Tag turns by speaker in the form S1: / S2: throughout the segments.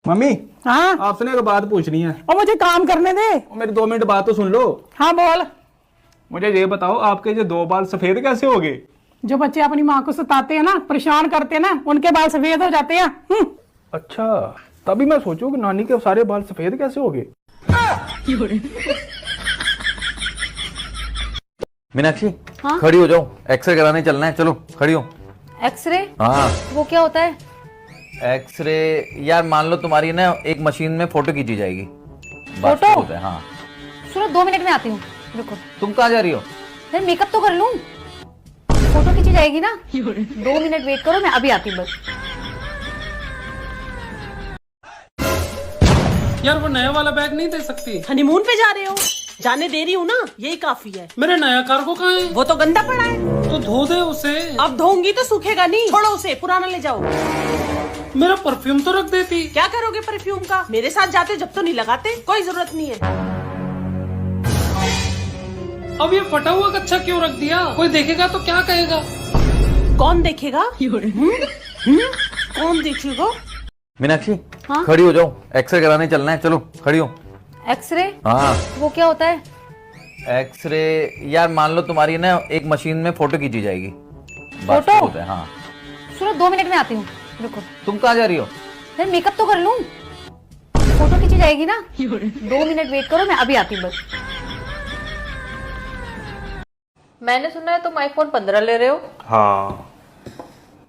S1: Mummy
S2: हाँ
S1: आपसे ना एक बात पूछनी है।
S2: और मुझे काम करने दे।
S1: मेरे 2 मिनट बात तो सुन लो।
S2: हाँ बोल।
S1: मुझे ये बताओ आपके जो 2 बाल सफेद कैसे हो गए?
S2: जो बच्चे अपनी माँ को सताते हैं ना, परेशान करते हैं ना, उनके बाल सफेद हो जाते हैं।
S1: अच्छा, तभी मैं सोचूं कि नानी के सारे बाल सफेद कैसे हो गए।
S3: मीनाक्षी
S4: हाँ?
S3: खड़ी हो जाओ, एक्सरे कराने चलना है, चलो खड़ी हो।
S4: एक्सरे?
S3: हाँ
S4: वो क्या होता है?
S3: एक्सरे यार मान लो तुम्हारी ना एक मशीन में फोटो खींची जाएगी। बस
S4: फोटो?
S3: होता है, हाँ।
S4: सुनो 2 मिनट में आती हूँ, रुको।
S3: तुम कहाँ जा रही हो?
S4: फिर मेकअप तो कर लूँ, फोटो खींची जाएगी ना। 2 मिनट वेट करो, मैं अभी आती हूँ बस।
S5: यार वो नया वाला बैग नहीं दे सकती?
S6: हनीमून पे जा रहे हो, जाने दे रही हूँ ना, यही काफी है।
S5: मेरे नया कार्गो कहाँ है?
S6: वो तो गंदा पड़ा है।
S5: तो धो दे उसे।
S6: अब धोऊंगी तो सूखेगा नहीं, छोड़ो उसे, पुराना ले जाओ।
S5: मेरा परफ्यूम तो रख देती।
S6: क्या करोगे परफ्यूम का? मेरे साथ जाते जब तो नहीं लगाते, कोई जरूरत नहीं है।
S5: अब ये फटा हुआ कच्चा क्यों रख दिया? कोई देखेगा तो क्या कहेगा?
S6: कौन देखेगा? कौन देखेगा?
S3: मीनाक्षी
S4: हाँ?
S3: खड़ी हो जाओ, एक्सरे कराने चलना है, चलो खड़ी हो।
S4: एक्सरे?
S3: हाँ
S4: वो क्या होता है?
S3: एक्सरे यार मान लो तुम्हारी ना एक मशीन में फोटो खींची जाएगी। बस
S4: फोटो?
S3: होता है, हाँ।
S4: सुनो 2 मिनट में आती हूँ, रुको।
S3: तुम कहाँ जा रही हो?
S4: फिर मेकअप तो कर लूँ, फोटो खींची जाएगी ना। 2 मिनट वेट करो, मैं अभी आती हूँ बस। मैंने सुना है तुम आईफोन 15 ले रहे हो।
S7: हाँ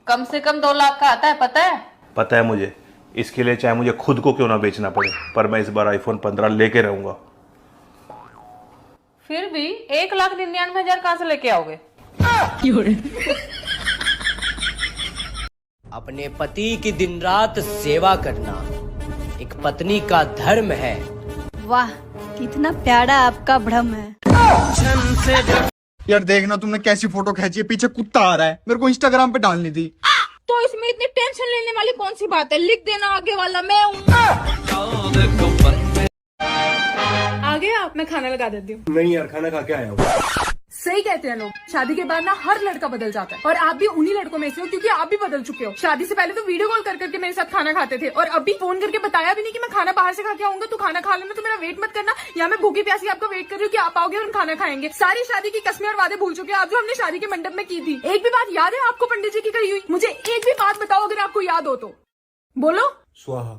S4: कम से कम 2 लाख का आता है, पता है?
S7: पता है मुझे, इसके लिए चाहे मुझे खुद को क्यों ना बेचना पड़े, पर मैं इस बार आईफोन 15 लेके रहूंगा।
S4: फिर भी 1,99,000 कहाँ से लेके आओगे?
S8: अपने पति की दिन रात सेवा करना एक पत्नी का धर्म है।
S9: वाह, कितना प्यारा आपका भ्रम है।
S10: यार देखना तुमने कैसी फोटो खींची है, पीछे कुत्ता आ रहा है, मेरे को इंस्टाग्राम पे डालनी थी।
S9: तो इसमें इतनी टेंशन लेने वाली कौन सी बात है? लिख देना आगे वाला मैं हूँ।
S11: आगे आप, मैं खाना लगा देती हूँ।
S10: नहीं यार, खाना खा के आया हूँ।
S11: सही कहते हैं लोग, शादी के बाद ना हर लड़का बदल जाता है, और आप भी उन्हीं लड़कों में से हो, क्योंकि आप भी बदल चुके हो। शादी से पहले तो वीडियो कॉल कर करके मेरे साथ खाना खाते थे, और अभी फोन करके बताया भी नहीं कि मैं खाना बाहर से खा के आऊंगा, तो खाना खा लेना, तो मेरा वेट मत करना, या मैं भूखी प्यासी आपका वेट कर रही हूँ कि आप आओगे और हम खाना खाएंगे। सारी शादी की कस्में और वादे भूल चुके हैं आप, जो हमने शादी के मंडप में की थी। एक भी बात याद है आपको पंडित जी की कही हुई? मुझे एक भी बात बताओ अगर आपको याद हो तो। बोलो।
S10: स्वाहा।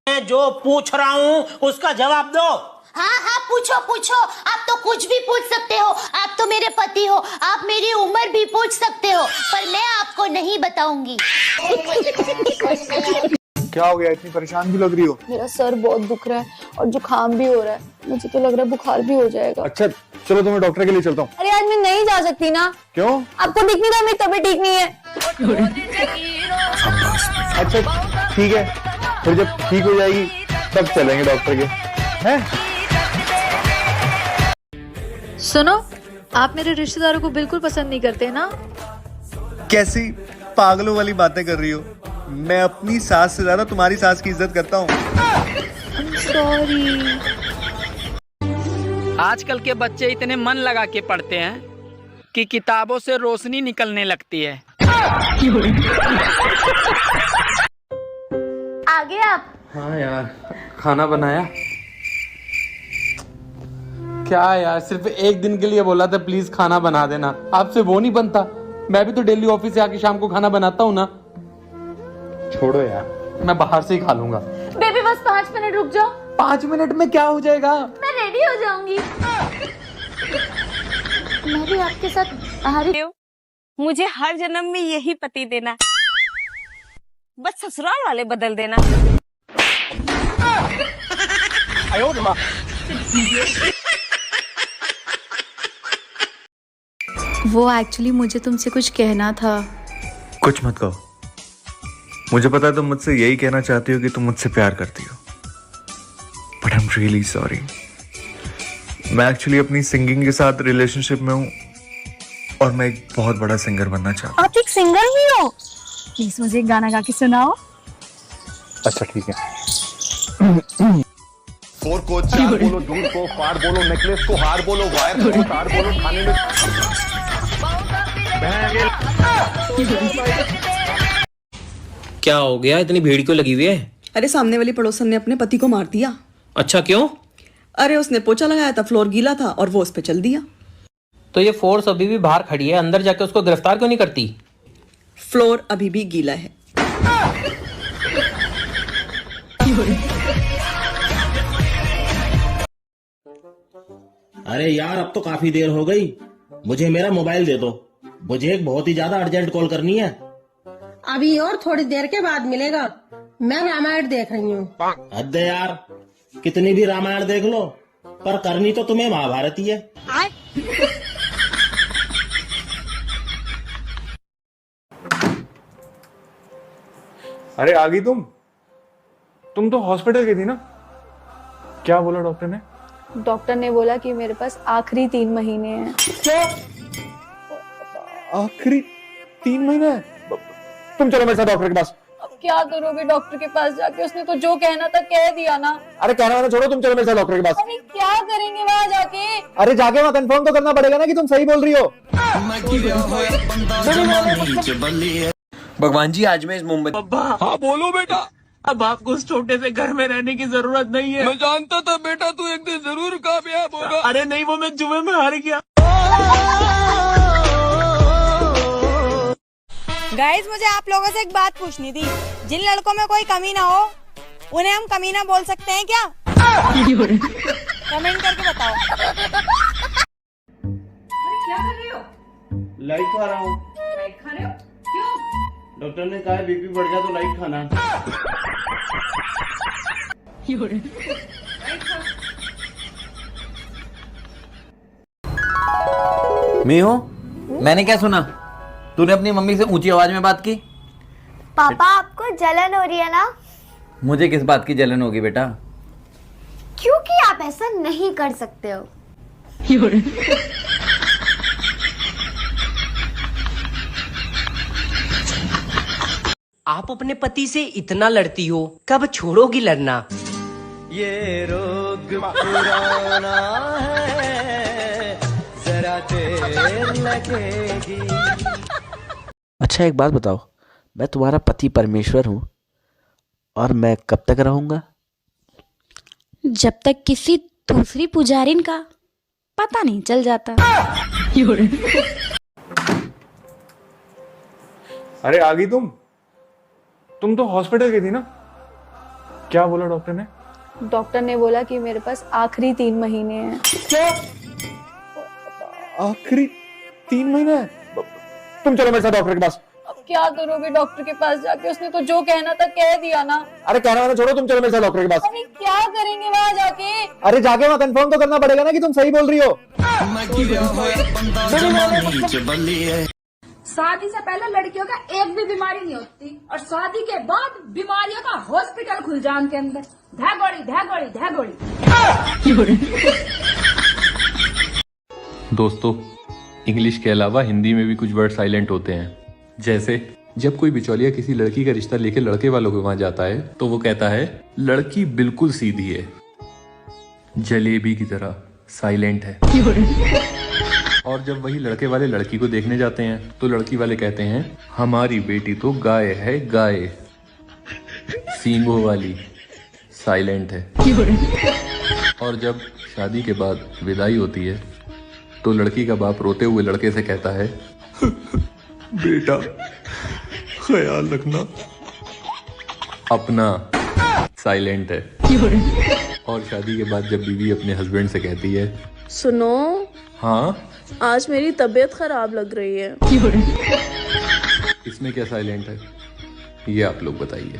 S8: मैं जो पूछ रहा हूँ उसका जवाब दो।
S12: हाँ हाँ पूछो पूछो, आप तो कुछ भी पूछ सकते हो, आप तो मेरे पति हो, आप मेरी उम्र भी पूछ सकते हो, पर मैं आपको नहीं बताऊंगी।
S10: क्या हो गया, इतनी परेशान भी लग रही हो?
S9: मेरा सर बहुत दुख रहा है और जुकाम भी हो रहा है, मुझे तो लग रहा है बुखार भी हो जाएगा।
S10: अच्छा चलो, तुम्हें डॉक्टर के लिए चलता हूँ।
S9: अरे आज मैं नहीं जा सकती ना।
S10: क्यों?
S9: आपको दिख नहीं रहा मेरी तबीयत ठीक नहीं है।
S10: अच्छा ठीक है, फिर जब ठीक हो जाएगी तब चलेंगे डॉक्टर के, हैं?
S9: सुनो, आप मेरे रिश्तेदारों को बिल्कुल पसंद नहीं करते ना।
S10: कैसी पागलों वाली बातें कर रही हो? मैं अपनी सास से ज्यादा तुम्हारी सास की इज्जत करता हूँ।
S9: सॉरी।
S2: आजकल के बच्चे इतने मन लगा के पढ़ते हैं कि किताबों से रोशनी निकलने लगती है।
S12: आगे आप।
S5: हाँ यार, खाना बनाया क्या यार? सिर्फ एक दिन के लिए बोला था प्लीज खाना बना देना, आपसे वो नहीं बनता। मैं भी तो डेली ऑफिस से आके शाम को खाना बनाता हूँ ना। छोड़ो यार, मैं बाहर से ही खा लूंगा।
S4: बेबी बस 5 मिनट रुक जाओ।
S5: 5 मिनट में क्या हो जाएगा?
S4: मैं रेडी हो जाऊंगी।
S12: मैं भी आपके साथ बाहर ही।
S9: मुझे हर जन्म में यही पति देना, बस ससुराल वाले बदल देना। वो एक्चुअली मुझे तुमसे कुछ कहना था।
S7: कुछ मत कहो, मुझे पता है तुम मुझसे यही कहना चाहती हो कि तुम मुझसे प्यार करती हो, but I am really sorry. मैं एक्चुअली अपनी सिंगिंग के साथ रिलेशनशिप में हूँ, और मैं एक बहुत बड़ा सिंगर बनना चाहता हूँ।
S9: आप एक सिंगर भी हो? प्लीज मुझे एक गाना गा के सुनाओ।
S7: अच्छा ठीक है।
S10: 4 को 4 बोलो, दूर को पार बोलो, नेकलेस को हार बोलो, वायर को तार बोलो, खाने में
S8: क्या हो गया, इतनी भीड़ क्यों लगी हुई है?
S6: अरे सामने वाली पड़ोसन ने अपने पति को मार दिया।
S8: अच्छा, क्यों?
S6: अरे उसने पोछा लगाया था, फ्लोर गीला था और वो उस पे चल दिया।
S8: तो ये फोर्स अभी भी बाहर खड़ी है, अंदर जाके उसको गिरफ्तार क्यों नहीं करती?
S6: फ्लोर अभी भी गीला है।
S13: अरे यार, अब तो काफी देर हो गई, मुझे मेरा मोबाइल दे दो, मुझे एक बहुत ही ज्यादा अर्जेंट कॉल करनी है।
S14: अभी और थोड़ी देर के बाद मिलेगा, मैं रामायण देख रही हूँ।
S13: हद है यार, कितनी भी रामायण देख लो, पर करनी तो तुम्हें महाभारत ही है।
S7: अरे आ गई तुम तो हॉस्पिटल गई थी ना? क्या बोला डॉक्टर ने?
S4: डॉक्टर ने बोला कि मेरे पास आखिरी 3 महीने हैं।
S7: क्या? आखिरी 3 महीने? तुम चलो मेरे साथ डॉक्टर के पास।
S4: अब क्या करोगे डॉक्टर के पास जाके? उसने तो जो कहना था कह दिया ना।
S7: अरे कहना वाला छोड़ो, तुम चलो मेरे साथ डॉक्टर के पास।
S4: अरे क्या करेंगे वहाँ जाके?
S7: अरे जाके वहाँ कंफर्म तो करना पड़ेगा ना कि तुम सही बोल रही हो।
S8: भगवान जी, आज मैं इस मोमबत्ती।
S2: हाँ बोलो बेटा। अब आपको उस छोटे से घर में रहने की जरूरत नहीं है। मैं जानता था बेटा तू एक दिन जरूर कामयाब होगा। अरे नहीं, वो मैं जुए में हार गया।
S9: गाइस, मुझे आप लोगों से एक बात पूछनी थी। जिन लड़कों में कोई कमी ना हो, उन्हें हम कमीना बोल सकते हैं क्या? कमेंट करके बताओ।
S14: क्या कर रहे हो?
S13: लाइट खा रहा हूँ।
S14: लाइट खा रहे हो? क्यों?
S13: डॉक्टर ने कहा बीपी बढ़ जाए तो लाइट खाना।
S3: मीहू, मैंने क्या सुना? तूने अपनी मम्मी से ऊंची आवाज में बात की?
S12: पापा, आपको जलन हो रही है ना?
S3: मुझे किस बात की जलन होगी बेटा?
S12: क्योंकि आप ऐसा नहीं कर सकते हो।
S8: आप अपने पति से इतना लड़ती हो, कब छोड़ोगी लड़ना?
S15: ये रोग पुराना है, जरा देर लगेगी।
S16: अच्छा एक बात बताओ, मैं तुम्हारा पति परमेश्वर हूँ और मैं कब तक रहूंगा?
S4: जब तक किसी दूसरी पुजारिन का पता नहीं चल जाता।
S7: अरे आ गई तुम तो हॉस्पिटल गई थी ना? क्या बोला डॉक्टर ने?
S4: डॉक्टर ने बोला कि मेरे पास आखिरी 3 महीने हैं।
S7: क्या? आखिरी 3 महीने? तुम चलो मेरे साथ डॉक्टर के पास।
S4: अब क्या करोगे डॉक्टर के पास जाके? उसने तो जो कहना था कह दिया ना।
S7: अरे कहना वाला छोड़ो, तुम चलो मेरे साथ डॉक्टर के पास।
S4: अरे क्या करेंगे वहाँ जाके?
S7: अरे जाके वहाँ कंफर्म तो करना पड़ेगा ना कि तुम सही बोल रही हो।
S11: शादी से पहले लड़कियों का एक भी बीमारी नहीं होती और शादी के बाद बीमारियों का हॉस्पिटल खुल जाए उनके अंदर। धैगोड़ी धैगोड़ी धैगोड़ी।
S17: दोस्तों, इंग्लिश के अलावा हिंदी में भी कुछ वर्ड साइलेंट होते हैं। जैसे जब कोई बिचौलिया किसी लड़की का रिश्ता लेके लड़के वालों के वहां जाता है तो वो कहता है लड़की बिल्कुल सीधी है, जलेबी की तरह साइलेंट है। और जब वही लड़के वाले लड़की को देखने जाते हैं तो लड़की वाले कहते हैं हमारी बेटी तो गाय है, गाय, सींगों वाली, साइलेंट है। और जब शादी के बाद विदाई होती है तो लड़की का बाप रोते हुए लड़के से कहता है बेटा ख्याल रखना अपना, साइलेंट है। और शादी के बाद जब बीवी अपने हस्बैंड से कहती है
S18: सुनो,
S17: हाँ
S18: आज मेरी तबीयत खराब लग रही है,
S17: इसमें क्या साइलेंट है? ये आप लोग बताइए।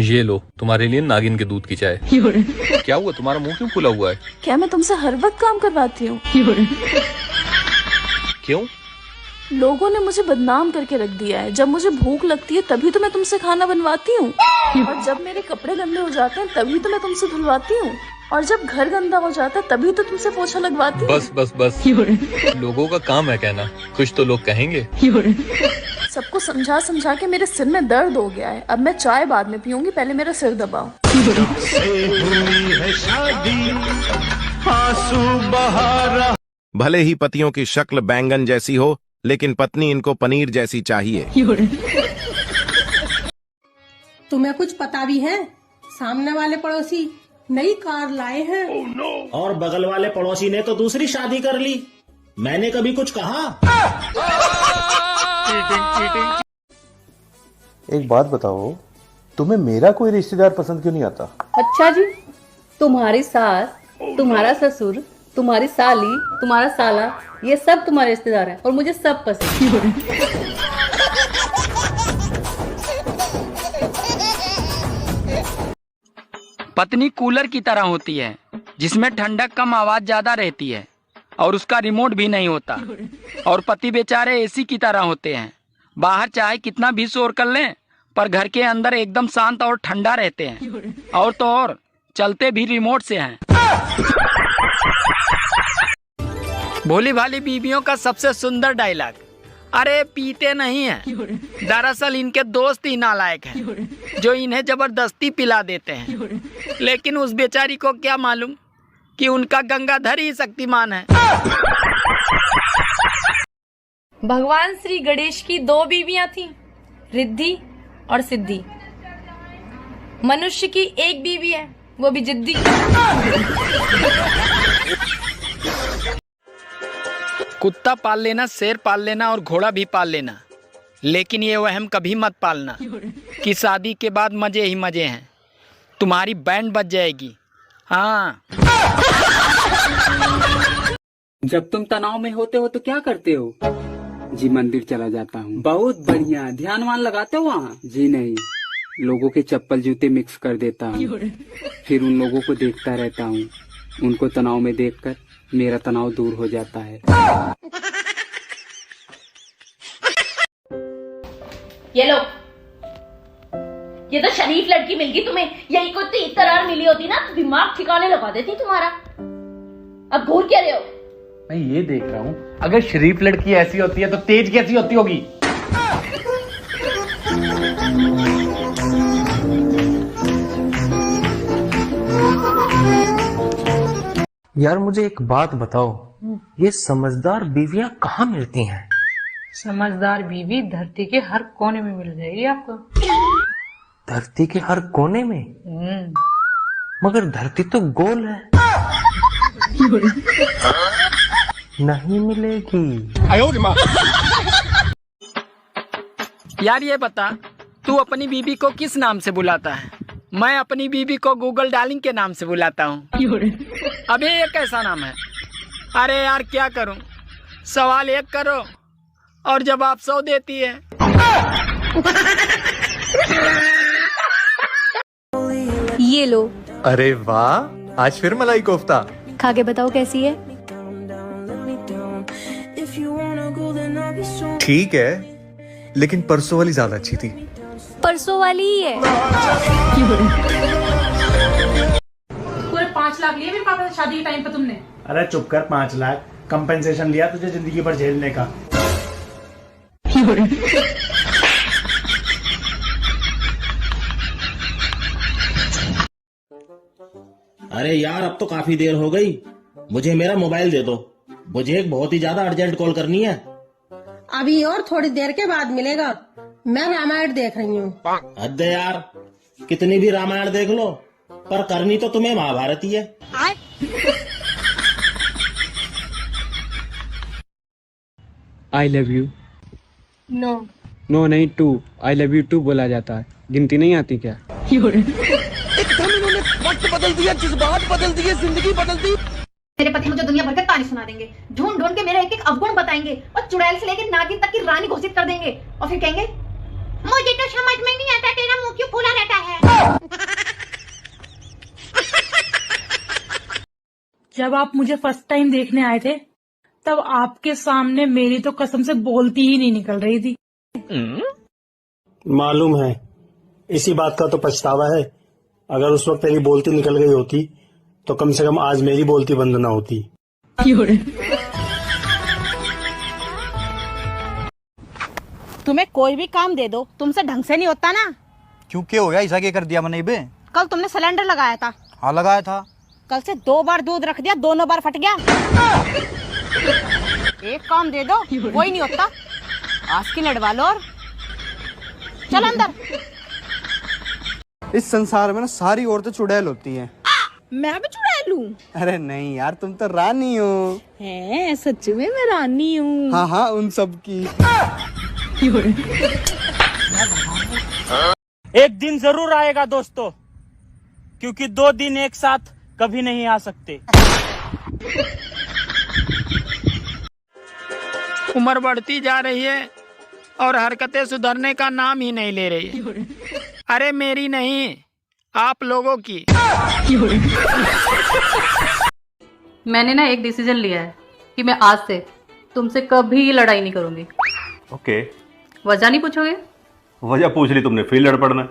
S17: ये लो तुम्हारे लिए नागिन के दूध की चाय। क्या हुआ, तुम्हारा मुंह क्यों फूला हुआ है?
S18: क्या मैं तुमसे हर वक्त काम करवाती हूँ?
S17: क्यों?
S18: लोगों ने मुझे बदनाम करके रख दिया है। जब मुझे भूख लगती है तभी तो मैं तुमसे खाना बनवाती हूँ, और जब मेरे कपड़े गंदे हो जाते हैं तभी तो मैं तुमसे धुलवाती हूँ, और जब घर गंदा हो जाता है तभी तो तुमसे पोछा लगवाती हूँ।
S17: बस बस बस, लोगों का काम है कहना, कुछ तो लोग कहेंगे।
S18: सबको समझा समझा के मेरे सिर में दर्द हो गया है। अब मैं चाय बाद में पीऊंगी, पहले मेरा सिर दबाओ।
S15: शादी आंसू बहा रहा
S19: भले ही पतियों की शक्ल बैंगन जैसी हो, लेकिन पत्नी इनको पनीर जैसी चाहिए।
S14: तुम्हें कुछ पता भी है? सामने वाले पड़ोसी नई कार लाए हैं।
S13: और बगल वाले पड़ोसी ने तो दूसरी शादी कर ली। मैंने कभी कुछ कहा?
S10: एक बात बताओ, तुम्हें मेरा कोई रिश्तेदार पसंद क्यों नहीं आता?
S20: अच्छा जी, तुम्हारी सास, तुम्हारा ससुर, तुम्हारी साली, तुम्हारा साला, ये सब तुम्हारे रिश्तेदार हैं और मुझे सब पसंद।
S21: पत्नी कूलर की तरह होती है जिसमें ठंडक कम, आवाज ज्यादा रहती है और उसका रिमोट भी नहीं होता। और पति बेचारे एसी की तरह होते हैं, बाहर चाहे कितना भी शोर कर लें पर घर के अंदर एकदम शांत और ठंडा रहते हैं। और तो और चलते भी रिमोट से हैं। भोली भाली बीवियों का सबसे सुंदर डायलॉग, अरे पीते नहीं हैं, दरअसल इनके दोस्त ही नालायक हैं जो इन्हें जबरदस्ती पिला देते हैं। लेकिन उस बेचारी को क्या मालूम कि उनका गंगाधर ही शक्तिमान है।
S22: भगवान श्री गणेश की 2 बीवियां थीं, रिद्धि और सिद्धि। मनुष्य की 1 बीवी है, वो भी जिद्दी।
S21: कुत्ता पाल लेना, शेर पाल लेना और घोड़ा भी पाल लेना, लेकिन ये वहम कभी मत पालना कि शादी के बाद मजे ही मजे हैं। तुम्हारी बैंड बज जाएगी। हाँ।
S23: जब तुम तनाव में होते हो तो क्या करते हो? जी मंदिर चला जाता हूँ। बहुत बढ़िया। ध्यान वान लगाते हो वहाँ? जी नहीं, लोगों के चप्पल जूते मिक्स कर देता हूँ, फिर उन लोगों को देखता रहता हूँ। उनको तनाव में देखकर मेरा तनाव दूर हो जाता है।
S22: ये लो, ये तो शरीफ लड़की मिल गई तुम्हें। यही कोई तेज तरार मिली होती ना तो दिमाग ठिकाने लगा देती तुम्हारा। अब घूर क्या रहे हो?
S5: मैं ये देख रहा हूँ, अगर शरीफ लड़की ऐसी होती है तो तेज कैसी होती होगी?
S24: यार मुझे एक बात बताओ, ये समझदार बीवियां कहाँ मिलती हैं?
S25: समझदार बीवी धरती के हर कोने में मिल जाएगी आपको।
S24: धरती के हर कोने में? मगर धरती तो गोल है। नहीं मिलेगी।
S21: यार ये बता, तू अपनी बीबी को किस नाम से बुलाता है? मैं अपनी बीबी को गूगल डार्लिंग के नाम से बुलाता हूँ। अबे ये कैसा नाम है? अरे यार क्या करूँ, सवाल 1 करो और जवाब 100 देती है।
S4: ये लो।
S7: अरे वाह, आज फिर मलाई कोफ्ता।
S4: खा के बताओ कैसी है?
S7: ठीक है, लेकिन परसों वाली ज्यादा अच्छी थी।
S4: परसों वाली ही है।
S11: पूरे 5 लाख लिए मेरे पापा से शादी के टाइम पे तुमने।
S26: अरे चुप कर, 5 लाख कंपेंसेशन लिया तुझे जिंदगी भर झेलने का।
S13: अरे यार अब तो काफी देर हो गई, मुझे मेरा मोबाइल दे दो। मुझे एक बहुत ही ज्यादा अर्जेंट कॉल करनी है।
S14: अभी और थोड़ी देर के बाद मिलेगा। मैं रामायण देख रही हूँ।
S13: हद है यार, कितनी भी रामायण देख लो पर करनी तो तुम्हें महाभारत ही है।
S23: I love you.
S14: No
S23: no नहीं, 2। आई लव यू 2 बोला जाता है। गिनती नहीं आती क्या?
S2: एकदम इन्होंने वक्त बदल दिया, जज्बात बदल दिए, जिंदगी बदल दी।
S4: मेरे पति मुझे दुनिया भर के कहानी सुना देंगे, ढूंढ ढूंढ के मेरे एक एक अवगुण बताएंगे और चुड़ैल से लेकर नागिन तक की रानी घोषित कर देंगे और फिर कहेंगे मुझे तो समझ में नहीं आता तेरा मुंह क्यों फूला रहता है।
S11: जब आप मुझे फर्स्ट टाइम देखने आए थे तब आपके सामने मेरी तो कसम से बोलती ही नहीं निकल रही थी।
S26: मालूम है, इसी बात का तो पछतावा है। अगर उस वक्त तेरी बोलती निकल गई होती तो कम से कम आज मेरी बोलती बंद ना होती।
S6: तुम्हें कोई भी काम दे दो तुमसे ढंग से नहीं होता ना।
S27: क्यों, क्या हो गया? ऐसा क्या कर दिया मैंने बे?
S6: कल तुमने सिलेंडर लगाया था।
S27: हाँ लगाया था।
S6: कल से 2 बार दूध रख दिया, दोनों बार फट गया। एक काम दे दो, वही नहीं होता। आज की लड़वा लो और चल अंदर।
S27: इस संसार में ना सारी औरतें चुड़ैल होती हैं।
S6: मैं भी चुड़ैल हूँ?
S27: अरे नहीं यार, तुम तो रानी हो।
S6: है, सच में मैं रानी हूँ।
S27: हाँ हाँ, उन सब की।
S1: एक दिन जरूर आएगा दोस्तों, क्योंकि 2 दिन एक साथ कभी नहीं आ सकते।
S21: उम्र बढ़ती जा रही है और हरकतें सुधरने का नाम ही नहीं ले रही है। अरे मेरी नहीं, आप लोगों की।
S20: मैंने ना एक डिसीजन लिया है कि मैं आज से तुमसे कभी लड़ाई नहीं करूंगी।
S3: ओके।
S20: वजह नहीं पूछोगे?
S3: वजह पूछ ली तुमने, फिर लड़ पड़ना।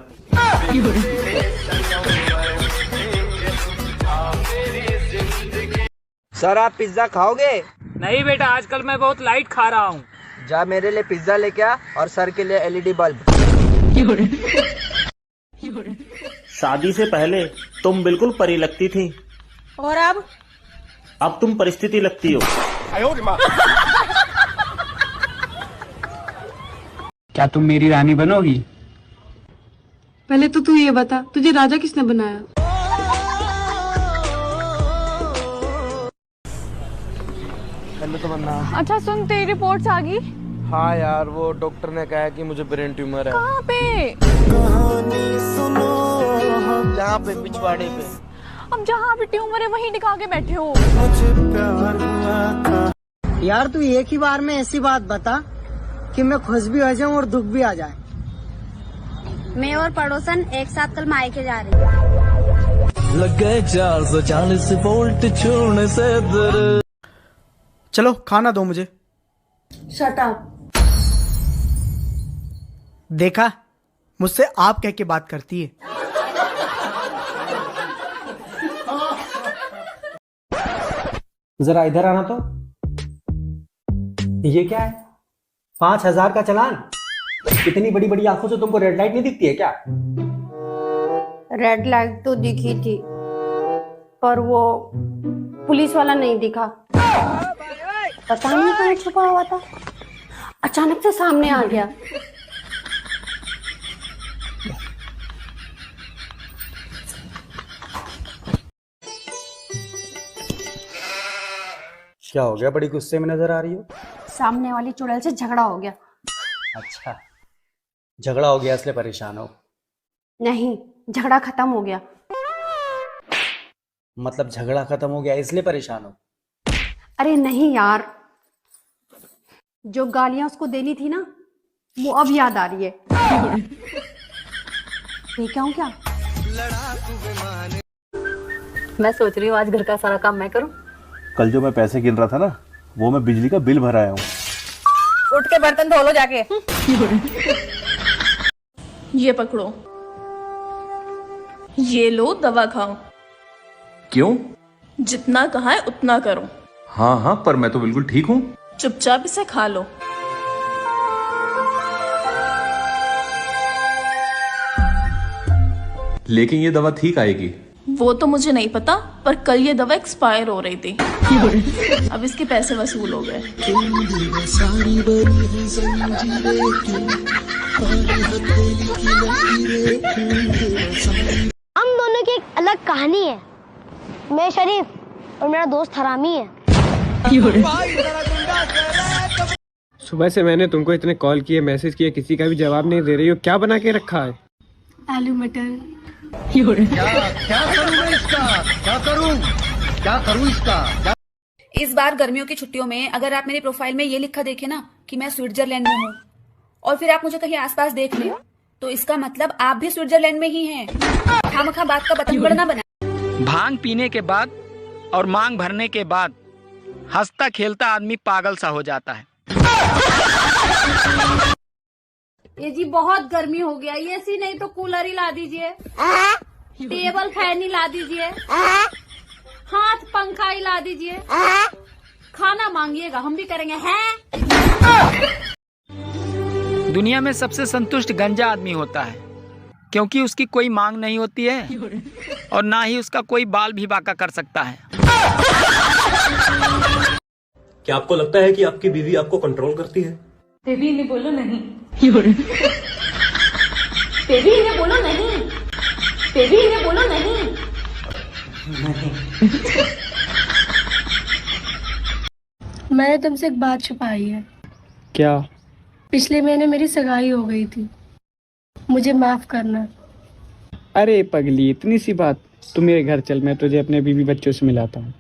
S8: सर आप पिज्जा खाओगे?
S21: नहीं बेटा, आजकल मैं बहुत लाइट खा रहा हूँ।
S8: जा मेरे लिए पिज्जा लेके आ और सर के लिए LED बल्ब।
S13: शादी से पहले तुम बिल्कुल परी लगती थी,
S6: और अब
S13: तुम परिस्थिति लगती हो।
S23: क्या तुम मेरी रानी बनोगी?
S11: पहले तो तू ये बता, तुझे राजा किसने बनाया?
S5: पहले तो बनना।
S11: अच्छा सुन, तेरी रिपोर्ट्स आ गई?
S5: हाँ यार, वो डॉक्टर ने कहा कि मुझे ब्रेन ट्यूमर है।
S11: कहाँ पे?
S8: जहाँ पे, पिछवाड़े पे।
S11: अब जहाँ पे ट्यूमर है वहीं टिका के बैठे हो।
S8: यार तू एक ही बार में ऐसी बात बता कि मैं खुश भी हो जाऊँ और दुख भी आ जाए।
S4: मैं और पड़ोसन एक साथ कल मायके जा रही है।
S15: लग गए 440 वोल्ट छोड़ने से।
S27: चलो खाना दो मुझे।
S4: Shut up.
S8: देखा, मुझसे आप कह के बात करती है।
S26: जरा इधर आना तो। ये क्या है? 5000 का चालान। इतनी बड़ी बड़ी आंखों से तुमको रेड लाइट नहीं दिखती है क्या?
S4: रेड लाइट तो दिखी थी, पर वो पुलिस वाला नहीं दिखा। पता नहीं कहाँ छुपा हुआ था, अचानक से सामने आ गया।
S26: क्या हो गया, बड़ी गुस्से में नजर आ रही हो?
S4: सामने वाली चुड़ैल से झगड़ा हो गया।
S26: अच्छा, झगड़ा हो गया इसलिए परेशान हो?
S4: नहीं, झगड़ा खत्म हो गया।
S26: मतलब झगड़ा खत्म हो गया इसलिए परेशान हो?
S4: अरे नहीं यार, जो गालियां उसको देनी थी ना, वो अब याद आ रही है। ठीक हूँ क्या?
S20: मैं सोच रही हूँ आज घर का सारा काम मैं करूँ।
S3: कल जो मैं पैसे गिन रहा था ना, वो मैं बिजली का बिल भर आया हूँ।
S6: उठ के बर्तन धो लो जाके।
S18: ये पकड़ो, ये लो, दवा खाओ।
S2: क्यों?
S18: जितना कहा है उतना करो।
S2: हाँ हाँ, पर मैं तो बिल्कुल ठीक हूँ।
S18: चुपचाप इसे खा लो।
S2: लेकिन ये दवा ठीक आएगी?
S18: वो तो मुझे नहीं पता, पर कल ये दवा एक्सपायर हो रही थी। अब इसके पैसे वसूल हो गए।
S4: हम दोनों की एक अलग कहानी है। मैं शरीफ और मेरा दोस्त हरामी है।
S26: सुबह से मैंने तुमको इतने कॉल किए, मैसेज किए, किसी का भी जवाब नहीं दे रही हो। क्या बना के रखा है?
S11: आलू मटर।
S8: क्या करूँ मैं इसका? क्या करूँ इसका?
S9: इस बार गर्मियों की छुट्टियों में अगर आप मेरी प्रोफाइल में ये लिखा देखे ना कि मैं स्विट्जरलैंड में हूँ, और फिर आप मुझे कहीं आसपास देख लें, तो इसका मतलब आप भी स्विट्जरलैंड में ही हैं। खामखा बात का बतंगड़ ना बना।
S21: भांग पीने के बाद और मांग भरने के बाद हंसता खेलता आदमी पागल सा हो जाता है।
S4: ये जी बहुत गर्मी हो गया, ये सी नहीं तो कूलर ही ला दीजिए, टेबल फैन ही ला दीजिए, हाथ पंखा ही ला दीजिए, खाना मांगिएगा हम भी करेंगे। हैं?
S21: दुनिया में सबसे संतुष्ट गंजा आदमी होता है, क्योंकि उसकी कोई मांग नहीं होती है और ना ही उसका कोई बाल भी बांका कर सकता है।
S10: क्या आपको लगता है कि आपकी बीवी आपको कंट्रोल करती है?
S11: बेबी इन्हें बोलो नहीं।
S4: बेबी इन्हें बोलो नहीं। बेबी इन्हें बोलो नहीं।
S14: मैंने तुमसे एक बात छुपाई है।
S27: क्या?
S14: पिछले महीने मेरी सगाई हो गई थी, मुझे माफ करना।
S27: अरे पगली, इतनी सी बात। तू मेरे घर चल, मैं तुझे अपने बीवी बच्चों से मिलाता हूँ।